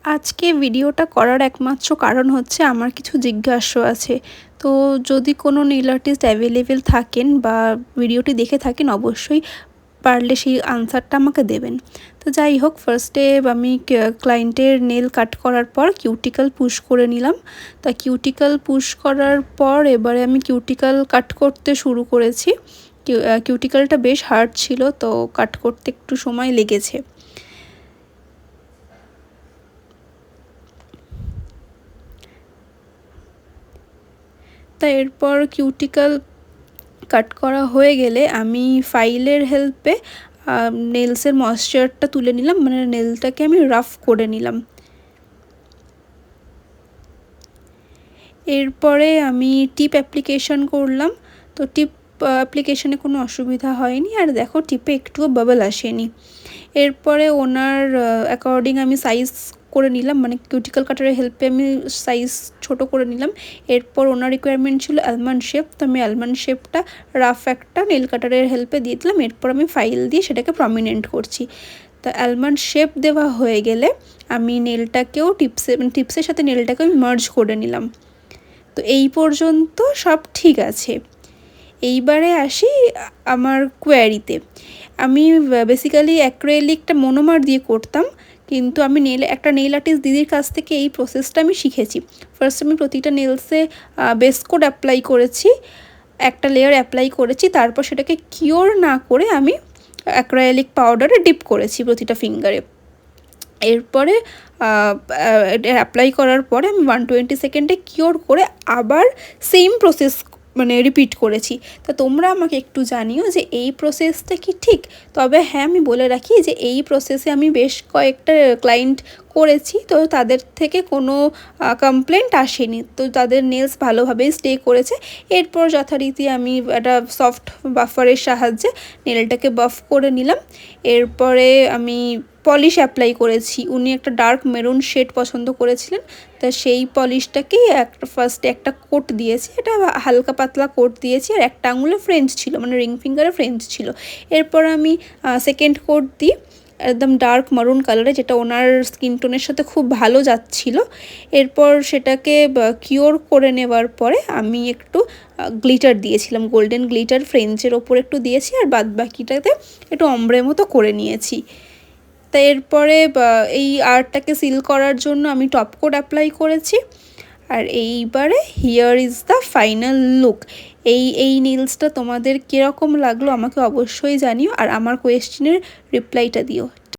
আজকে ভিডিওটা করার একমাত্র কারণ হচ্ছে আমার কিছু জিজ্ঞাসা আছে। তো যদি কোনো নেইল আর্টিস্ট অ্যাভেলেবেল থাকেন বা ভিডিওটি দেখে থাকেন অবশ্যই পারলে সেই আনসারটা আমাকে দেবেন। তো যাই হোক, ফার্স্টে আমি ক্লায়েন্টের নেল কাট করার পর কিউটিক্যাল পুশ করে নিলাম। তা কিউটিক্যাল পুশ করার পর এবারে আমি কিউটিক্যাল কাট করতে শুরু করেছি। কিউটিক্যালটা বেশ হার্ড ছিল, তো কাট করতে একটু সময় লেগেছে। তা এরপর কিউটিক্যাল কাট করা হয়ে গেলে আমি ফাইলের হেল্পে নেলসের ময়েশ্চারটা তুলে নিলাম, মানে নেলটাকে আমি রাফ করে নিলাম। এরপরে আমি টিপ অ্যাপ্লিকেশন করলাম। তো টিপ অ্যাপ্লিকেশনে কোনো অসুবিধা হয়নি, আর দেখো টিপে একটুও বাবল আসেনি। এরপরে ওনার অ্যাকর্ডিং আমি সাইজ করে নিলাম, মানে কিউটিক্যাল কাটারের হেল্পে আমি সাইজ ছোট করে নিলাম। এরপর ওনার রিকোয়ারমেন্ট ছিল আলমন্ড শেপ, তো আমি আলমন্ড শেপটা রাফ একটা নেল কাটারের হেল্পে দিয়ে দিলাম। এরপর আমি ফাইল দিয়ে সেটাকে প্রমিনেন্ট করছি। তো আলমন্ড শেপ দেওয়া হয়ে গেলে আমি নেলটাকেও টিপসের সাথে নেলটাকে আমি মার্জ করে নিলাম। তো এই পর্যন্ত সব ঠিক আছে। এইবারে আসি আমার কোয়ারিতে। আমি বেসিক্যালি অ্যাক্রেলিকটা মনোমার দিয়ে করতাম, কিন্তু আমি একটা নেইল আর্টিস্ট দিদির কাছ থেকে এই প্রসেসটা আমি শিখেছি। ফার্স্ট আমি প্রতিটা নেলসে বেস কোড অ্যাপ্লাই করেছি, একটা লেয়ার অ্যাপ্লাই করেছি, তারপর সেটাকে কিওর না করে আমি অ্যাক্রাইলিক পাউডারে ডিপ করেছি প্রতিটা ফিঙ্গারে। এরপরে অ্যাপ্লাই করার পরে আমি 120 সেকেন্ডে কিওর করে আবার সেম প্রসেস মানে রিপিট করেছি। তা তোমরা আমাকে একটু জানিও যে এই প্রসেসটা কি ঠিক। তবে হ্যাঁ, আমি বলে রাখি যে এই প্রসেসে আমি বেশ কয়েকটা ক্লায়েন্ট করেছি, তো তাদের থেকে কোনো কমপ্লেন্ট আসেনি, তো তাদের নেলস ভালোভাবেই স্টে করেছে। এরপর যথারীতি আমি একটা সফট বাফারের সাহায্যে নেলটাকে বাফ করে নিলাম। এরপরে আমি পলিশ অ্যাপ্লাই করেছি। উনি একটা ডার্ক মেরুন শেড পছন্দ করেছিলেন, তা সেই পলিশটাকেই ফার্স্টে একটা কোট দিয়েছি, এটা হালকা পাতলা কোট দিয়েছি, আর একটা আঙুলে ফ্রেঞ্চ ছিল, মানে রিং ফিঙ্গারে ফ্রেঞ্চ ছিল। এরপর আমি সেকেন্ড কোট দিই একদম ডার্ক মারুন কালারে, যেটা ওনার স্কিন টোনের সাথে খুব ভালো যাচ্ছিল। এরপর সেটাকে কিওর করে নেওয়ার পরে আমি একটু গ্লিটার দিয়েছিলাম, গোল্ডেন গ্লিটার ফ্রেঞ্চের ওপর একটু দিয়েছি, আর বাদ বাকিটাতে একটু অম্ব্রে মতো করে নিয়েছি। তা এরপরে এই আর্টটাকে সিল করার জন্য আমি টপ কোট অ্যাপ্লাই করেছি। আর এইবারে here is the final look. এই নেলসটা তোমাদের কীরকম লাগলো আমাকে অবশ্যই জানিও, আর আমার কোয়েশ্চেনের রিপ্লাইটা দিও।